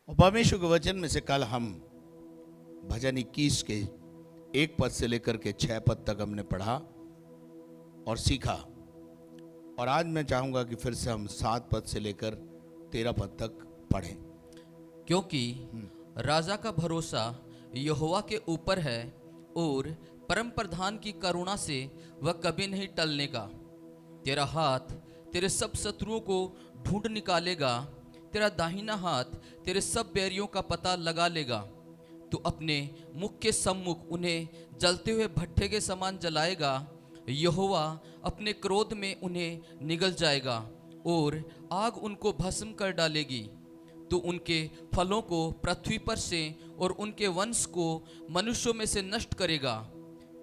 और परमेश्वर के वचन में से कल हम भजन 21 के 1 पद से लेकर के 6 पद तक हमने पढ़ा और सीखा। और आज मैं चाहूंगा कि फिर से हम 7 पद से लेकर 13 पद तक पढ़ें। क्योंकि राजा का भरोसा यहोवा के ऊपर है और परम प्रधान की करुणा से वह कभी नहीं टलने का। तेरा हाथ तेरे सब शत्रुओं को ढूंढ निकालेगा, तेरा दाहिना हाथ तेरे सब बैरियों का पता लगा लेगा। तू अपने मुख के सम्मुख उन्हें जलते हुए भट्ठे के समान जलाएगा। यहोवा अपने क्रोध में उन्हें निगल जाएगा और आग उनको भस्म कर डालेगी। तू उनके फलों को पृथ्वी पर से और उनके वंश को मनुष्यों में से नष्ट करेगा,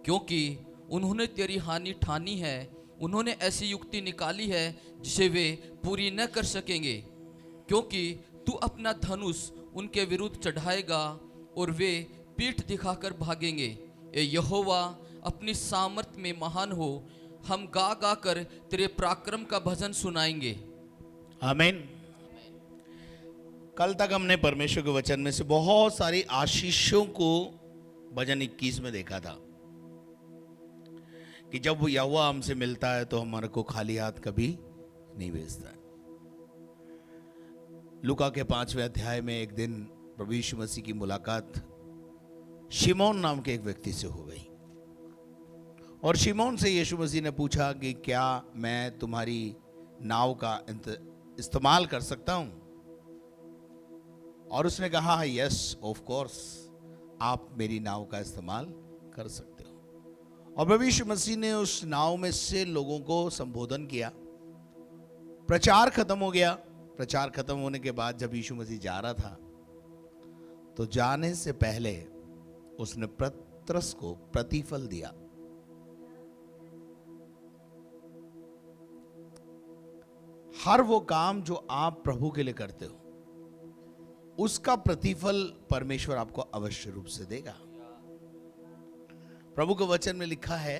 क्योंकि उन्होंने तेरी हानि ठानी है। उन्होंने ऐसी युक्ति निकाली है जिसे वे पूरी न कर सकेंगे। क्योंकि तू अपना धनुष उनके विरुद्ध चढ़ाएगा और वे पीठ दिखाकर भागेंगे। ए यहोवा, अपनी सामर्थ में महान हो। हम गा गा कर तेरे पराक्रम का भजन सुनाएंगे। आमीन। कल तक हमने परमेश्वर के वचन में से बहुत सारी आशीषों को भजन 21 में देखा था कि जब वो यहोवा हमसे मिलता है तो हमारे को खाली हाथ कभी नहीं भेजता है। लूका के 5वें अध्याय में एक दिन प्रभु यीशु मसीह की मुलाकात शिमोन नाम के एक व्यक्ति से हो गई और शिमोन से यीशु मसीह ने पूछा कि क्या मैं तुम्हारी नाव का इस्तेमाल कर सकता हूं? और उसने कहा यस ऑफ कोर्स, आप मेरी नाव का इस्तेमाल कर सकते हो। और प्रभु यीशु मसीह ने उस नाव में से लोगों को संबोधन किया। प्रचार खत्म हो गया। प्रचार खत्म होने के बाद जब यीशु मसीह जा रहा था तो जाने से पहले उसने पतरस को प्रतिफल दिया। हर वो काम जो आप प्रभु के लिए करते हो उसका प्रतिफल परमेश्वर आपको अवश्य रूप से देगा। प्रभु के वचन में लिखा है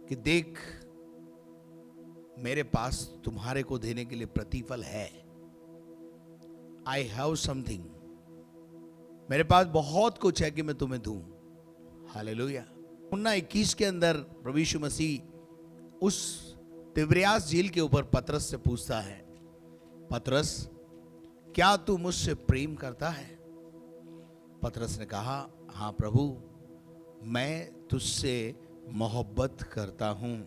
कि देख, मेरे पास तुम्हारे को देने के लिए प्रतिफल है। आई हैव समथिंग, मेरे पास बहुत कुछ है कि मैं तुम्हें दूं। हालेलुया। यूहन्ना 21 के अंदर प्रभु यीशु मसीह उस तिब्रियास झील के ऊपर पतरस से पूछता है, पतरस, क्या तू मुझसे प्रेम करता है? पतरस ने कहा, हाँ प्रभु, मैं तुझसे मोहब्बत करता हूं।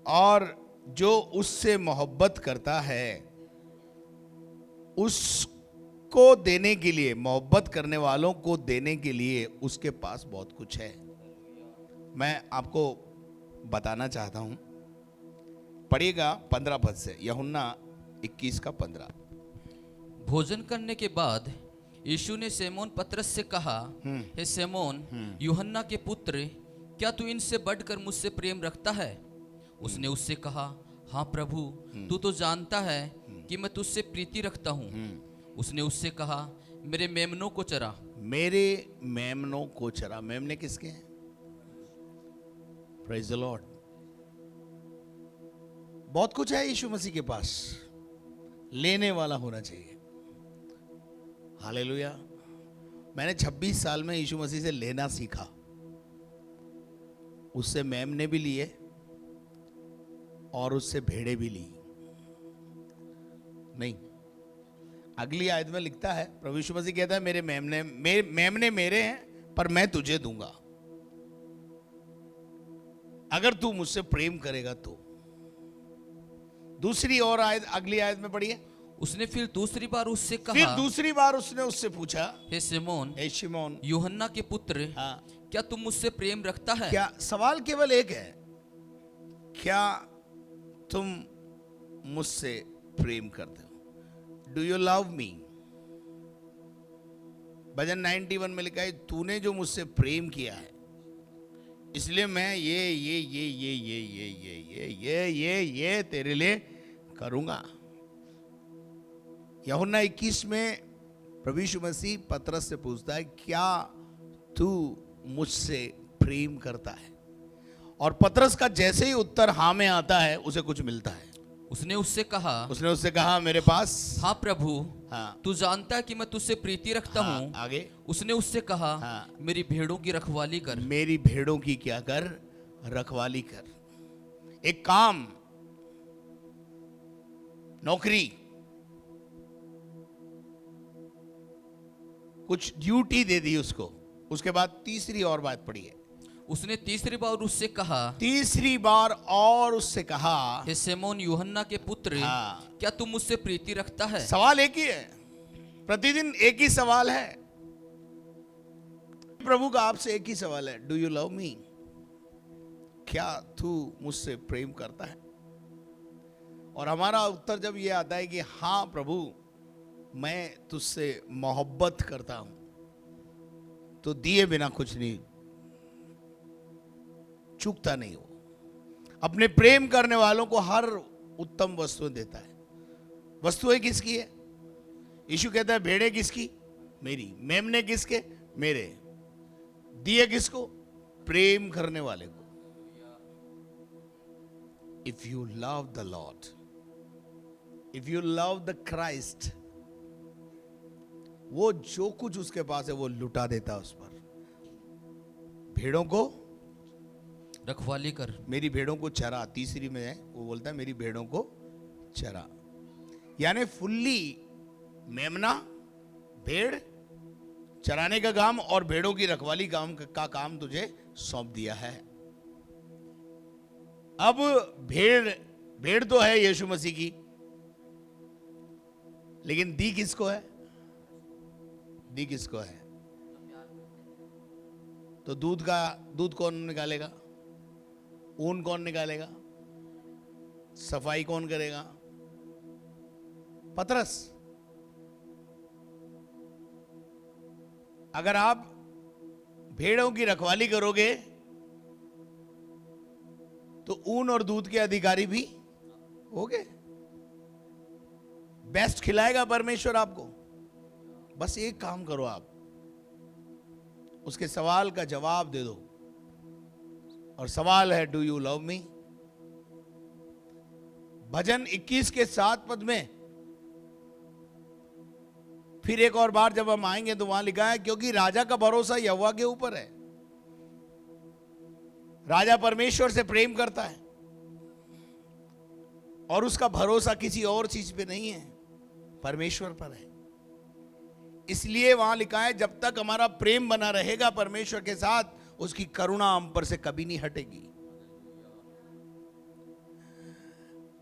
और जो उससे मोहब्बत करता है उसको देने के लिए, मोहब्बत करने वालों को देने के लिए उसके पास बहुत कुछ है। मैं आपको बताना चाहता हूं, पढ़िएगा 15 पद से, यूहन्ना 21 का 15। भोजन करने के बाद यीशु ने सिमोन पतरस से कहा, हे सिमोन, यूहन्ना के पुत्र, क्या तू इनसे बढ़कर मुझसे प्रेम रखता है? उसने उससे कहा, हाँ प्रभु, तू तो जानता है कि मैं तुझसे प्रीति रखता हूँ। उसने उससे कहा, मेरे मेमनों को चरा। मेरे मेमनों को चरा। मेमने किसके हैं? Praise the Lord. बहुत कुछ है यीशु मसीह के पास, लेने वाला होना चाहिए। हालेलुया। मैंने 26 साल में यीशु मसीह से लेना सीखा। उससे मेमने भी लिए और उससे भेड़े भी ली। नहीं, अगली आयत में लिखता है, प्रभु यीशु मसीह कहता है, मेरे मेमने मेरे हैं पर मैं तुझे दूंगा अगर तू मुझसे प्रेम करेगा तो। दूसरी और आयत, अगली आयत में पढ़िए। उसने फिर दूसरी बार उससे फिर कहा, दूसरी बार उसने उससे पूछा, हे सिमोन, हे शिमोन, यूहन्ना के पुत्र, हाँ, क्या तुम मुझसे प्रेम रखता है? क्या, सवाल केवल एक है, क्या तुम मुझसे प्रेम करते हो? Do you love me? भजन 91 में लिखा है, तूने जो मुझसे प्रेम किया है इसलिए मैं ये तेरे लिए करूंगा। यूहन्ना 21 में प्रभु यीशु मसीह पतरस से पूछता है, क्या तू मुझसे प्रेम करता है? और पतरस का जैसे ही उत्तर हाँ में आता है उसे कुछ मिलता है। उसने उससे कहा मेरे पास, हाँ प्रभु, हाँ तू जानता है कि मैं तुझसे प्रीति रखता हाँ, हूँ। आगे, उसने उससे कहा, हाँ, मेरी भेड़ों की रखवाली कर। मेरी भेड़ों की क्या कर, रखवाली कर। एक काम, नौकरी, कुछ ड्यूटी दे दी उसको। उसके बाद तीसरी और बात पड़ी है, उसने तीसरी बार उससे कहा, तीसरी बार और उससे कहा, हे सिमोन यूहन्ना के पुत्र, हाँ, क्या तू मुझसे प्रीति रखता है? सवाल एक ही है, प्रतिदिन एक ही सवाल है प्रभु का, आपसे एक ही सवाल है, डू यू लव मी? क्या तू मुझसे प्रेम करता है? और हमारा उत्तर जब ये आता है कि हाँ प्रभु, मैं तुझसे मोहब्बत करता हूं, तो दिए बिना कुछ नहीं, चूकता नहीं हो। अपने प्रेम करने वालों को हर उत्तम वस्तु देता है। वस्तुएं किसकी है? यीशु कहता है भेड़ें किसकी? मेरी। मेमने किसके? मेरे। दिए किसको? प्रेम करने वाले को। If you love the Lord, if you love the Christ, वो जो कुछ उसके पास है वो लुटा देता उस पर। भेड़ों को रखवाली कर, मेरी भेड़ों को चरा, तीसरी में है वो बोलता है मेरी भेड़ों को चरा, यानी फुल्ली मेमना, भेड़ चराने का काम और भेड़ों की रखवाली का काम तुझे सौंप दिया है। अब भेड़ तो है यीशु मसीह की, लेकिन दी किसको है? दी किसको है? तो दूध कौन निकालेगा? ऊन कौन निकालेगा? सफाई कौन करेगा? पतरस। अगर आप भेड़ों की रखवाली करोगे तो ऊन और दूध के अधिकारी भी होगे। बेस्ट खिलाएगा परमेश्वर आपको। बस एक काम करो, आप उसके सवाल का जवाब दे दो, और सवाल है डू यू लव मी? भजन 21 के 7 पद में फिर एक और बार जब हम आएंगे तो वहां लिखा है, क्योंकि राजा का भरोसा यहोवा के ऊपर है। राजा परमेश्वर से प्रेम करता है और उसका भरोसा किसी और चीज पे नहीं है, परमेश्वर पर है। इसलिए वहां लिखा है, जब तक हमारा प्रेम बना रहेगा परमेश्वर के साथ, उसकी करुणा हम पर से कभी नहीं हटेगी।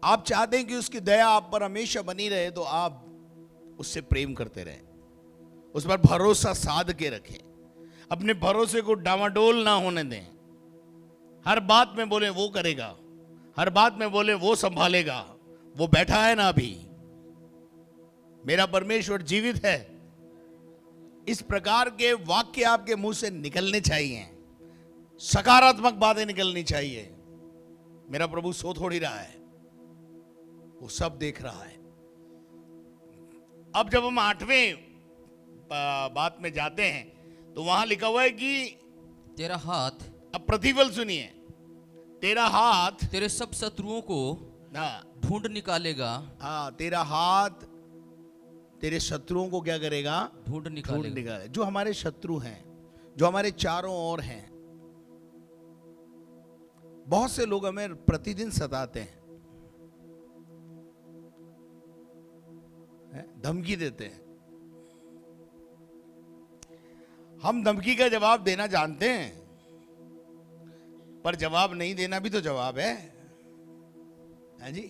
आप चाहते हैं कि उसकी दया आप पर हमेशा बनी रहे, तो आप उससे प्रेम करते रहें, उस पर भरोसा साध के रखें, अपने भरोसे को डामाडोल ना होने दें। हर बात में बोले वो करेगा, हर बात में बोले वो संभालेगा, वो बैठा है ना अभी, मेरा परमेश्वर जीवित है। इस प्रकार के वाक्य आपके मुंह से निकलने चाहिए, सकारात्मक बातें निकलनी चाहिए। मेरा प्रभु सो थोड़ी रहा है, वो सब देख रहा है। अब जब हम 8वें बात में जाते हैं तो वहां लिखा हुआ है कि तेरा हाथ, अब प्रतिफल सुनिए, तेरा हाथ तेरे सब शत्रुओं को ढूंढ निकालेगा। हाँ, तेरा हाथ तेरे शत्रुओं को क्या करेगा? ढूंढ निकालेगा। जो हमारे शत्रु हैं, जो हमारे चारों ओर हैं, बहुत से लोग हमें प्रतिदिन सताते हैं, धमकी देते हैं। हम धमकी का जवाब देना जानते हैं, पर जवाब नहीं देना भी तो जवाब है जी।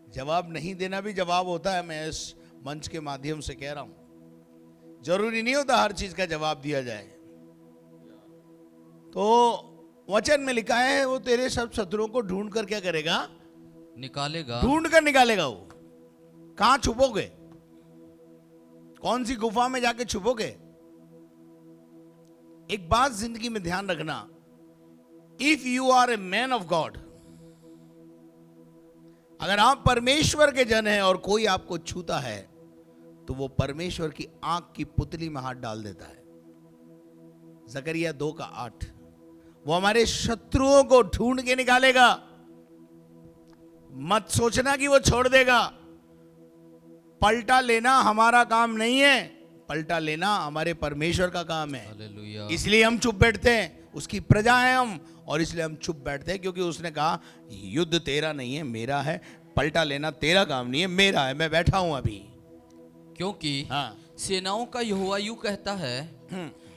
जवाब नहीं देना भी जवाब होता है। मैं इस मंच के माध्यम से कह रहा हूं, जरूरी नहीं होता हर चीज का जवाब दिया जाए। तो वचन में लिखा है, वो तेरे सब शत्रुओं को ढूंढ कर क्या करेगा? निकालेगा। ढूंढ कर निकालेगा। वो कहां छुपोगे? कौन सी गुफा में जाके छुपोगे? एक बात जिंदगी में ध्यान रखना, if you are a man of God, अगर आप परमेश्वर के जन हैं और कोई आपको छूता है, तो वो परमेश्वर की आंख की पुतली में हाथ डाल देता है। जकरिया 2:8, वो हमारे शत्रुओं को ढूंढ के निकालेगा। मत सोचना कि वो छोड़ देगा। पलटा लेना हमारा काम नहीं है, पलटा लेना हमारे परमेश्वर का काम है। हालेलुया। इसलिए हम चुप बैठते हैं, उसकी प्रजा है हम, और इसलिए हम चुप बैठते हैं, क्योंकि उसने कहा युद्ध तेरा नहीं है मेरा है, पलटा लेना तेरा काम नहीं है मेरा है, मैं बैठा हूं अभी। क्योंकि हाँ सेनाओं का यहोवा यूं कहता है,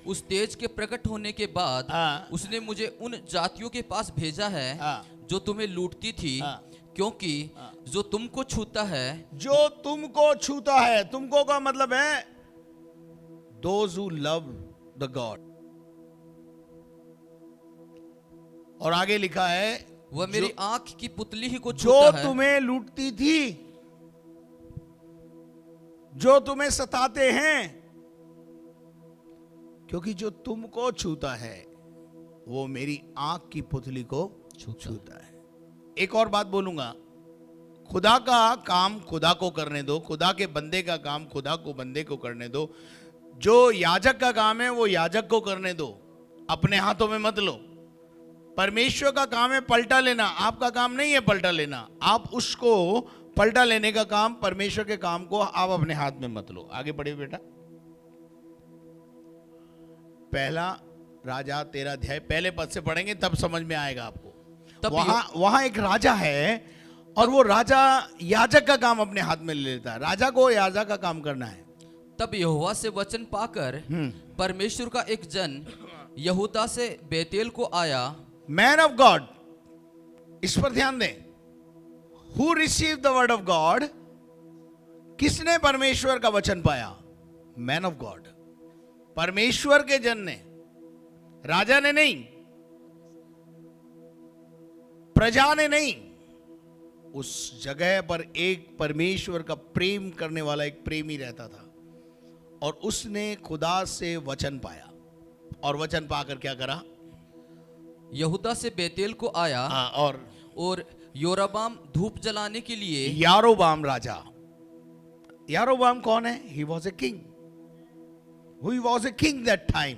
उस तेज के प्रकट होने के बाद हाँ। उसने मुझे उन जातियों के पास भेजा है हाँ। जो तुम्हें लूटती थी, हाँ। क्योंकि जो तुमको छूता है, जो तुमको छूता है, तुमको का मतलब है those who love the God। और आगे लिखा है वह मेरी आंख की पुतली ही को जो छूता है, तुम्हें लूटती थी, जो तुम्हें सताते हैं, क्योंकि जो तुमको छूता है वो मेरी आंख की पुतली को छूता है। एक और बात बोलूंगा, खुदा का काम खुदा को करने दो, खुदा के बंदे का काम खुदा को बंदे को करने दो, जो याजक का काम है वो याजक को करने दो, अपने हाथों में मत लो। परमेश्वर का काम है पलटा लेना, आपका काम नहीं है पलटा लेना। आप उसको पलटा लेने का काम, परमेश्वर के काम को आप अपने हाथ में मत लो। आगे बढ़िए बेटा। पहला राजा 13 अध्याय पहले पद से पढ़ेंगे तब समझ में आएगा आपको। तब वहां एक राजा है और वो राजा याजक का काम अपने हाथ में ले लेता है। राजा को याजक का काम करना है। तब यहोवा से वचन पाकर परमेश्वर का एक जन यहूदा से बेतेल को आया। मैन ऑफ गॉड, इस पर ध्यान दें। Who receive the word of God, किसने परमेश्वर का वचन पाया? मैन ऑफ गॉड, परमेश्वर के जन ने, राजा ने नहीं, प्रजा ने नहीं। उस जगह पर एक परमेश्वर का प्रेम करने वाला एक प्रेमी रहता था और उसने खुदा से वचन पाया। और वचन पाकर क्या करा? यहूदा से बेतेल को आया और योराबाम धूप जलाने के लिए। यारोबाम राजा, यारोबाम कौन है? He was a king, he was a king that time.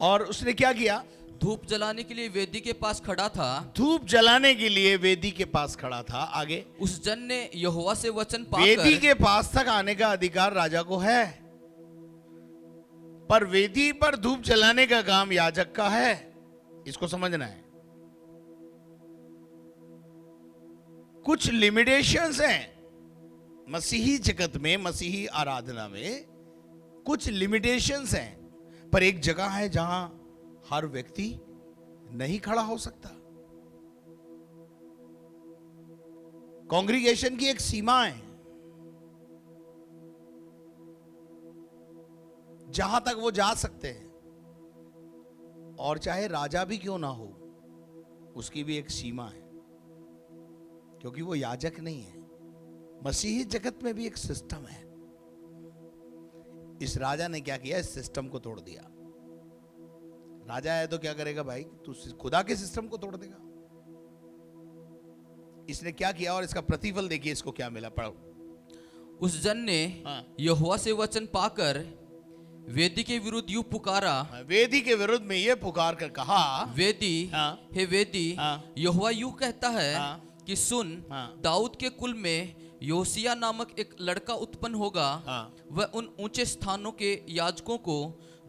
और उसने क्या किया? धूप जलाने के लिए वेदी के पास खड़ा था। धूप जलाने के लिए वेदी के पास खड़ा था। आगे, उस जन ने यहोवा से वचन पाकर, वेदी के पास तक आने का अधिकार राजा को है, पर वेदी पर धूप जलाने का काम याजक का है। इसको समझना है। कुछ लिमिटेशंस हैं मसीही जगत में, मसीही आराधना में कुछ लिमिटेशंस हैं, पर एक जगह है जहां हर व्यक्ति नहीं खड़ा हो सकता। कांग्रीगेशन की एक सीमा है जहां तक वो जा सकते हैं, और चाहे राजा भी क्यों ना हो उसकी भी एक सीमा है, क्योंकि वो याजक नहीं है। मसीही जगत में भी एक सिस्टम है। इस राजा ने क्या किया? इस सिस्टम को तोड़ दिया। राजा है तो क्या करेगा भाई? तू खुदा के सिस्टम को तोड़ देगा। इसने क्या किया और इसका प्रतिफल देखिए इसको क्या मिला। पढ़ो। उस जन ने यहोवा से वचन पाकर वेदी के विरुद्ध यूं पुकारा। वेदी के विरुद्ध में ये पुकार कर कहा, वेदी, हे वेदी, यहोवा यूं कहता है कि सुन, दाऊद के कुल में योसिया नामक एक लड़का उत्पन्न होगा। वह उन ऊंचे स्थानों के याजकों को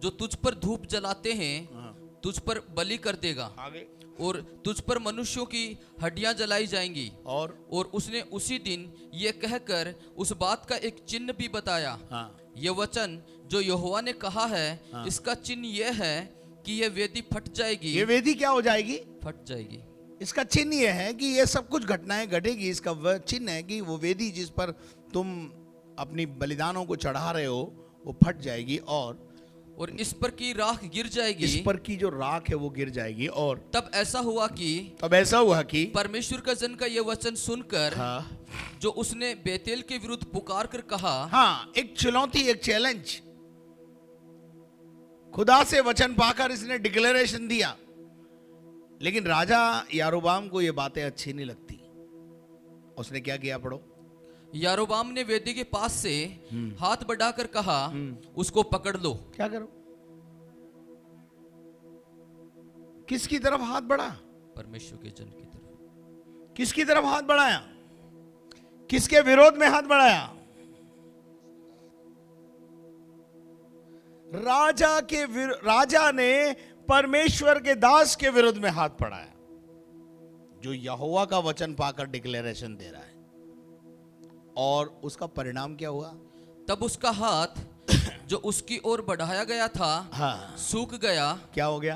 जो तुझ पर धूप जलाते हैं तुझ पर बलि कर देगा। आगे, और तुझ पर मनुष्यों की हड्डियां जलाई जाएंगी। और उसने उसी दिन ये कहकर उस बात का एक चिन्ह भी बताया। यह वचन जो यहोवा ने कहा है, इसका चिन्ह यह है कि यह वेदी फट जाएगी। ये वेदी क्या हो जाएगी? फट जाएगी। इसका चिन्ह यह है कि ये सब कुछ घटनाएं घटेगी। इसका वह चिन्ह है कि वो वेदी जिस पर तुम अपनी बलिदानों को चढ़ा रहे हो वो फट जाएगी, और इस पर की राख गिर जाएगी। इस पर की जो राख है वो गिर जाएगी। और तब ऐसा हुआ कि परमेश्वर का जन का यह वचन सुनकर, जो उसने बेतेल के विरुद्ध पुकार कर कहा, एक चुनौती, एक चैलेंज, खुदा से वचन पाकर इसने डिक्लेरेशन दिया। लेकिन राजा यारोबाम को ये बातें अच्छी नहीं लगती। उसने क्या किया? पढ़ो। यारोबाम ने वेदी के पास से हाथ बढ़ाकर कहा, उसको पकड़ लो। क्या करो? किसकी तरफ हाथ बढ़ा? परमेश्वर के जन की तरफ। किसकी तरफ हाथ बढ़ाया? किसके विरोध में हाथ बढ़ाया? राजा ने परमेश्वर के दास के विरुद्ध में हाथ बढ़ाया, जो यहोवा का वचन पाकर डिक्लेरेशन दे रहा है। और उसका परिणाम क्या हुआ? तब उसका हाथ जो उसकी ओर बढ़ाया गया था हाँ, सूख गया। क्या हो गया?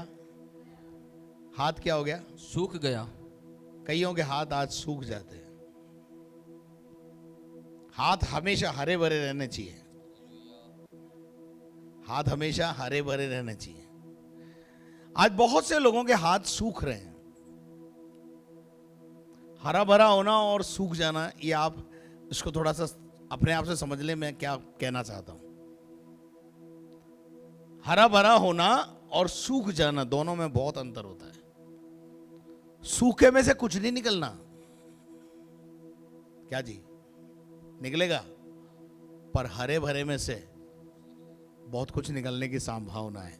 हाथ क्या हो गया? सूख गया। कईयों के हाथ आज सूख जाते हैं। हाथ हमेशा हरे भरे रहने चाहिए। हाथ हमेशा हरे भरे रहने चाहिए। आज बहुत से लोगों के हाथ सूख रहे हैं। हरा भरा होना और सूख जाना, ये आप इसको थोड़ा सा अपने आप से समझ ले मैं क्या कहना चाहता हूं। हरा भरा होना और सूख जाना, दोनों में बहुत अंतर होता है। सूखे में से कुछ नहीं निकलना, क्या जी? निकलेगा, पर हरे भरे में से बहुत कुछ निकलने की संभावना है।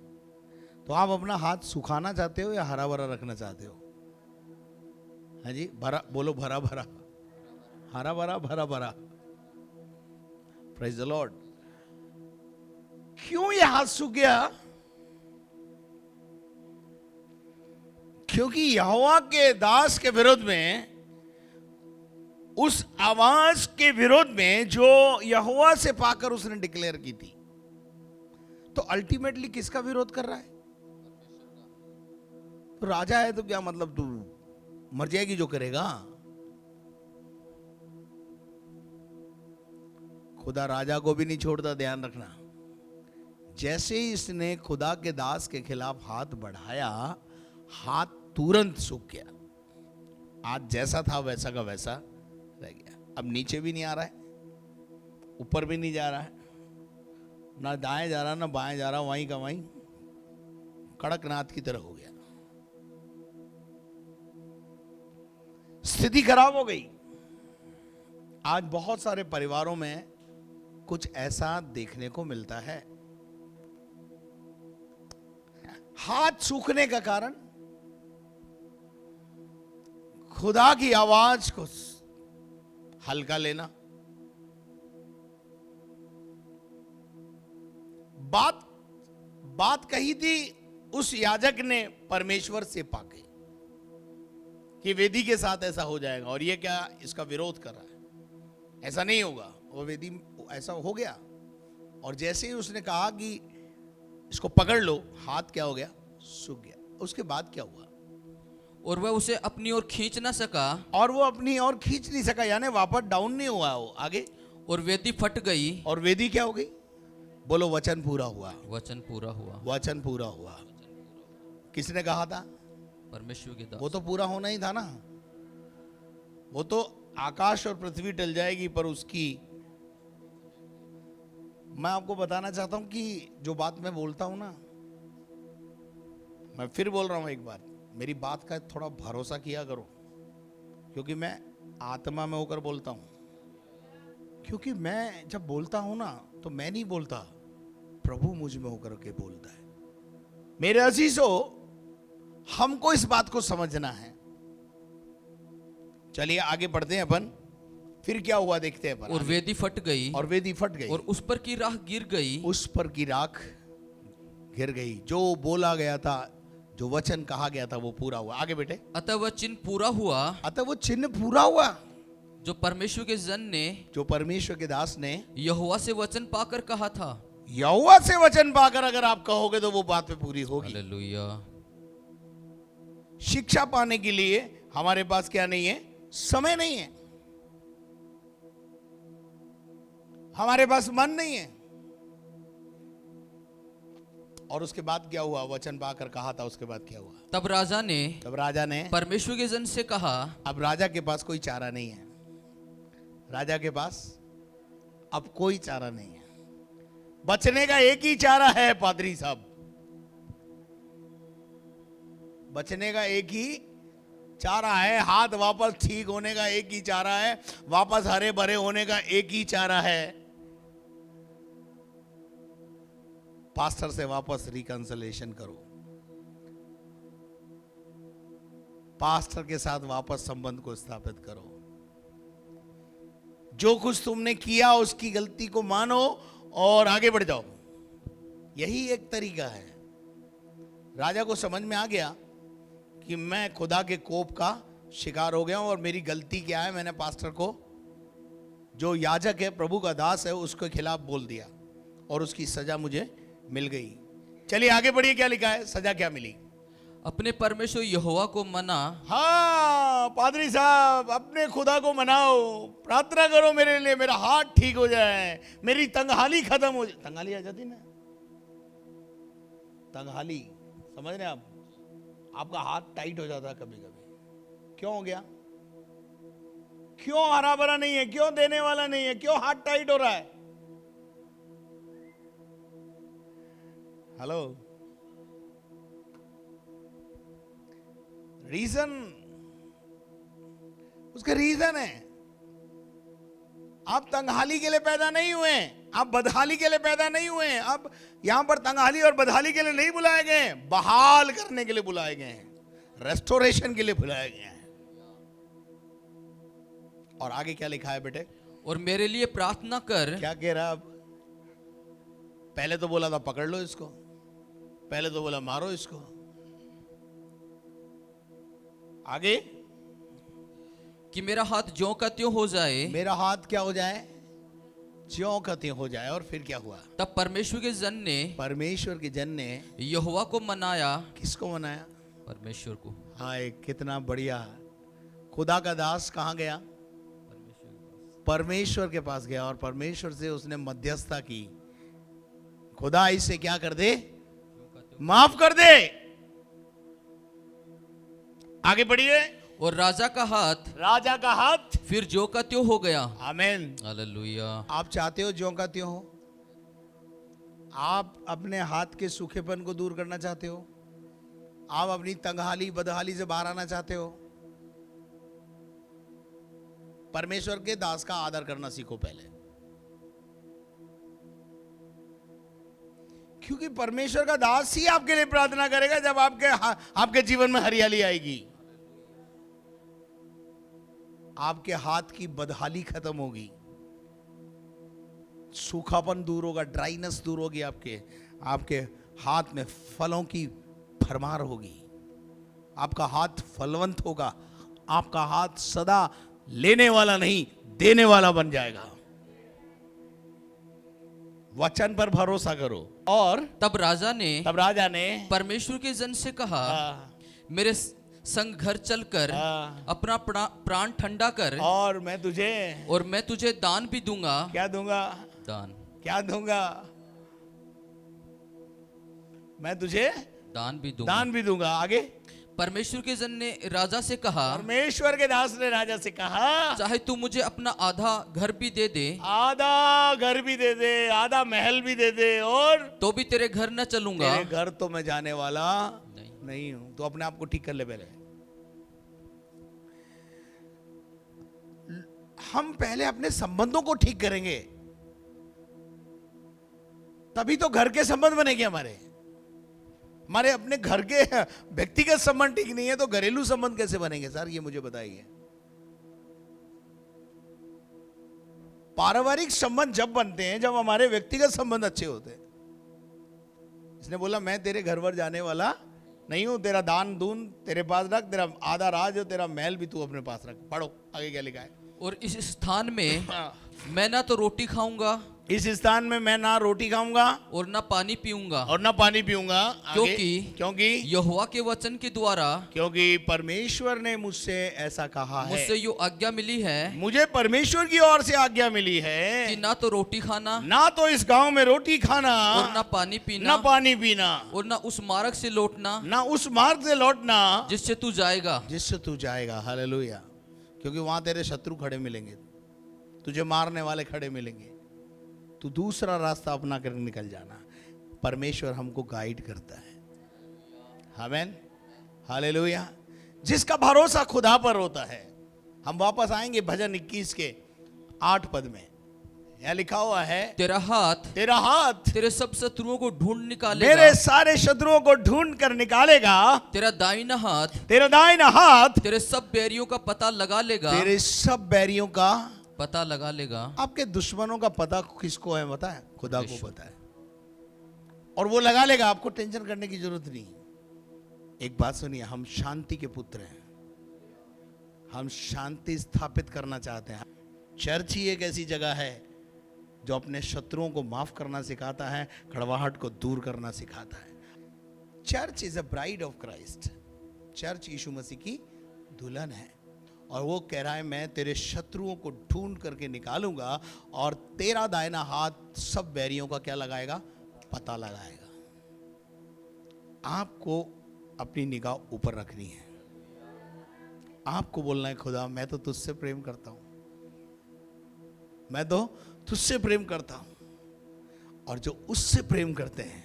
तो आप अपना हाथ सुखाना चाहते हो या हरा भरा रखना चाहते हो? हाँ जी, भरा बोलो, भरा भरा, हरा भरा, भरा भरा। Praise the Lord. क्यों ये हाथ सूख गया? क्योंकि यहोवा के दास के विरोध में, उस आवाज के विरोध में जो यहोवा से पाकर उसने डिक्लेयर की थी। तो अल्टीमेटली किसका विरोध कर रहा है? तो राजा है तो क्या मतलब, तू मर जाएगी जो करेगा। खुदा राजा को भी नहीं छोड़ता, ध्यान रखना। जैसे ही इसने खुदा के दास के खिलाफ हाथ बढ़ाया, हाथ तुरंत सूख गया। आज जैसा था वैसा का वैसा रह गया। अब नीचे भी नहीं आ रहा है, ऊपर भी नहीं जा रहा है, ना दाएं जा रहा ना बाएं जा रहा, वहीं का वहीं कड़कनाथ की तरह हो गया। स्थिति खराब हो गई। आज बहुत सारे परिवारों में कुछ ऐसा देखने को मिलता है। हाथ सूखने का कारण खुदा की आवाज को हल्का लेना। बात कही थी उस याजक ने परमेश्वर से पाके कि वेदी के साथ ऐसा हो जाएगा, और ये क्या इसका विरोध कर रहा है? ऐसा नहीं होगा। वो वेदी ऐसा हो गया, और जैसे ही उसने कहा कि इसको पकड़ लो, हाथ क्या हो गया? सूख गया। उसके बाद क्या हुआ? और वह उसे अपनी ओर खींच ना सका। और वो अपनी ओर खींच नहीं सका, यानी वापस डाउन नहीं हुआ वो आगे। और वेदी फट गई। और वेदी क्या हो गई? बोलो, वचन पूरा हुआ। वचन पूरा हुआ। वचन पूरा हुआ। किसने कहा था? परमेश्वर के दास। वो तो पूरा होना ही था ना। वो तो आकाश और पृथ्वी टल जाएगी, पर उसकी, मैं आपको बताना चाहता हूं कि जो बात मैं बोलता हूं ना, मैं फिर बोल रहा हूं एक बात, मेरी बात का थोड़ा भरोसा किया करो, क्योंकि मैं आत्मा में होकर बोलता हूं। क्योंकि मैं जब बोलता हूं ना, तो मैं नहीं बोलता, प्रभु मुझ में होकर के बोलता है। मेरे अजीजों, हमको इस बात को समझना है। चलिए आगे बढ़ते हैं अपन। फिर क्या हुआ देखते हैं अपन। और वेदी फट गई। और वेदी फट गई। और उस पर की राख गिर गई। उस पर की राख गिर गई। जो बोला गया था, जो वचन कहा गया था, वो पूरा हुआ। आगे बेटे। अतः वह चिन्ह पूरा हुआ। अतः वो चिन्ह पूरा हुआ जो परमेश्वर के जन ने, जो परमेश्वर के दास ने यहोवा से वचन पाकर कहा था। यहोवा से वचन पाकर अगर आप कहोगे तो वो बात पे पूरी होगी। हालेलुया। शिक्षा पाने के लिए हमारे पास क्या नहीं है? समय नहीं है, हमारे पास मन नहीं है। और उसके बाद क्या हुआ? वचन पाकर कहा था, उसके बाद क्या हुआ? तब राजा ने परमेश्वर के जन से कहा। अब राजा के पास कोई चारा नहीं है। राजा के पास अब कोई चारा नहीं है। बचने का एक ही चारा है पादरी साहब, बचने का एक ही चारा है। हाथ वापस ठीक होने का एक ही चारा है। वापस हरे भरे होने का एक ही चारा है। पास्टर से वापस रिकंसिलिएशन करो। पास्टर के साथ वापस संबंध को स्थापित करो। जो कुछ तुमने किया उसकी गलती को मानो और आगे बढ़ जाओ। यही एक तरीका है। राजा को समझ में आ गया कि मैं खुदा के कोप का शिकार हो गया हूं और मेरी गलती क्या है। मैंने पास्टर को, जो याजक है, प्रभु का दास है, उसके खिलाफ बोल दिया और उसकी सजा मुझे मिल गई। चलिए आगे बढ़िए, क्या लिखा है, सजा क्या मिली। अपने परमेश्वर यहोवा को मना। हाँ पादरी साहब, अपने खुदा को मनाओ, प्रार्थना करो मेरे लिए, मेरा हाथ ठीक हो जाए, मेरी तंगहाली खत्म हो जाए। तंगहाली आ जाती ना, तंगहाली समझ रहे आप, आपका हाथ टाइट हो जाता है कभी कभी। क्यों हो गया? क्यों हरा भरा नहीं है? क्यों देने वाला नहीं है? क्यों हाथ टाइट हो रहा है? हेलो, रीजन, उसका रीजन है। आप तंगहाली के लिए पैदा नहीं हुए, आप बदहाली के लिए पैदा नहीं हुए। आप यहां पर तंगहाली और बदहाली के लिए नहीं बुलाए गए, बहाल करने के लिए बुलाए गए हैं, रेस्टोरेशन के लिए बुलाए गए हैं। और आगे क्या लिखा है बेटे? और मेरे लिए प्रार्थना कर। क्या कह रहा? अब पहले तो बोला था पकड़ लो इसको, पहले तो बोला मारो इसको, आगे कि मेरा हाथ ज्यों का त्यों हो जाए। मेरा हाथ क्या हो जाए? ज्यों का त्यों हो जाए। और फिर क्या हुआ? तब परमेश्वर के जन ने, परमेश्वर के जन ने यहोवा को मनाया। किसको मनाया? परमेश्वर को। हाय कितना बढ़िया। खुदा का दास कहां गया? परमेश्वर के पास गया और परमेश्वर से उसने मध्यस्थता की। खुदा इसे क्या कर दे? माफ कर दे। आगे बढ़िए। और राजा का हाथ, राजा का हाथ फिर ज्यों का त्यों हो गया। आमीन। हालेलुया। आप चाहते हो ज्यों का त्यों हो? आप अपने हाथ के सूखेपन को दूर करना चाहते हो? आप अपनी तंगहाली बदहाली से बाहर आना चाहते हो? परमेश्वर के दास का आदर करना सीखो पहले, क्योंकि परमेश्वर का दास ही आपके लिए प्रार्थना करेगा जब आपके जीवन में हरियाली आएगी। आपके हाथ की बदहाली खत्म होगी, सूखापन दूर होगा, ड्राइनेस दूर होगी, आपके हाथ में फलों की भरमार होगी, आपका हाथ फलवंत होगा, आपका हाथ सदा लेने वाला नहीं देने वाला बन जाएगा। वचन पर भरोसा करो। और तब राजा ने परमेश्वर के जन से कहा, मेरे संग घर चलकर अपना प्राण ठंडा कर, और मैं तुझे दान भी दूंगा। क्या दूंगा? दान। क्या दूंगा? मैं तुझे दान भी दूंगा। आगे परमेश्वर के जन ने राजा से कहा, परमेश्वर के दास ने राजा से कहा, चाहे तू मुझे अपना आधा घर भी दे दे, आधा घर भी दे दे, आधा महल भी दे दे, और तो भी तेरे घर न चलूंगा। तेरे घर तो मैं जाने वाला नहीं हूं। तो अपने आप को ठीक कर ले पहले। हम पहले अपने संबंधों को ठीक करेंगे, तभी तो घर के संबंध बनेंगे। हमारे अपने घर के व्यक्तिगत संबंध ठीक नहीं है तो घरेलू संबंध कैसे बनेंगे सर? ये मुझे बताइए। पारिवारिक संबंध जब बनते हैं जब हमारे व्यक्तिगत संबंध अच्छे होते हैं। इसने बोला मैं तेरे घर पर जाने वाला नहीं हूं, तेरा दान दून तेरे पास रख, तेरा आधा राज और तेरा महल भी तू अपने पास रख। पढ़ो आगे क्या लिखा है। और इस स्थान में मैं ना तो रोटी खाऊंगा, इस स्थान में मैं ना रोटी खाऊंगा और ना पानी पीऊंगा, क्योंकि यहोवा के वचन के द्वारा, क्योंकि परमेश्वर ने मुझसे ऐसा कहा है, मुझसे यो आज्ञा मिली है, मुझे परमेश्वर की ओर से आज्ञा मिली है कि ना तो रोटी खाना, ना तो इस गांव में रोटी खाना, और ना पानी पीना, और ना उस मार्ग से लौटना, जिससे तू जाएगा। हालेलुया। क्योंकि वहां तेरे शत्रु खड़े मिलेंगे, तुझे मारने वाले खड़े मिलेंगे, तू दूसरा रास्ता अपना कर निकल जाना। परमेश्वर हमको गाइड करता है। आमीन, हालेलुया। जिसका भरोसा खुदा पर होता है। हम वापस आएंगे भजन 21 के 8 पद में। यहाँ लिखा हुआ है तेरा हाथ तेरा हाथ तेरे सब शत्रुओं को ढूंढ निकालेगा, मेरे सारे शत्रुओं को ढूंढ कर निकालेगा, तेरा दाहिना हाथ तेरा दाहिना हाथ तेरे सब बैरियों का पता लगा लेगा, तेरे सब बैरियों का पता लगा लेगा। आपके दुश्मनों का पता किसको है पता है? खुदा को यीशु। पता है, और वो लगा लेगा, आपको टेंशन करने की जरूरत नहीं। एक बात सुनिए, हम शांति के पुत्र हैं, हम शांति स्थापित करना चाहते हैं। चर्च ही एक ऐसी जगह है जो अपने शत्रुओं को माफ करना सिखाता है, कड़वाहट को दूर करना सिखाता है। Church is a bride of Christ. Church यीशु मसीह की दुल्हन है, और वो कह रहा है मैं तेरे शत्रुओं को ढूंढ करके निकालूंगा, और तेरा दाहिना हाथ सब बैरियों का क्या लगाएगा? पता लगाएगा। आपको अपनी निगाह ऊपर रखनी है। आपको बोलना है खुदा मैं तो तुझसे प्रेम करता हूं, मैं तो तुझसे प्रेम करता हूं। और जो उससे प्रेम करते हैं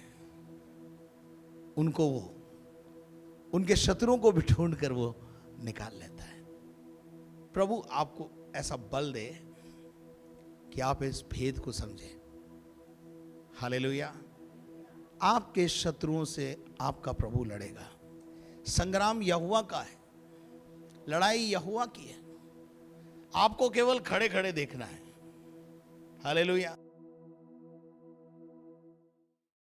उनको वो उनके शत्रुओं को भी ढूंढ कर वो निकाल लेता है। प्रभु आपको ऐसा बल दे कि आप इस भेद को समझें। हालेलुया। आपके शत्रुओं से आपका प्रभु लड़ेगा। संग्राम यहोवा का है, लड़ाई यहोवा की है, आपको केवल खड़े खड़े देखना है। हालेलुया।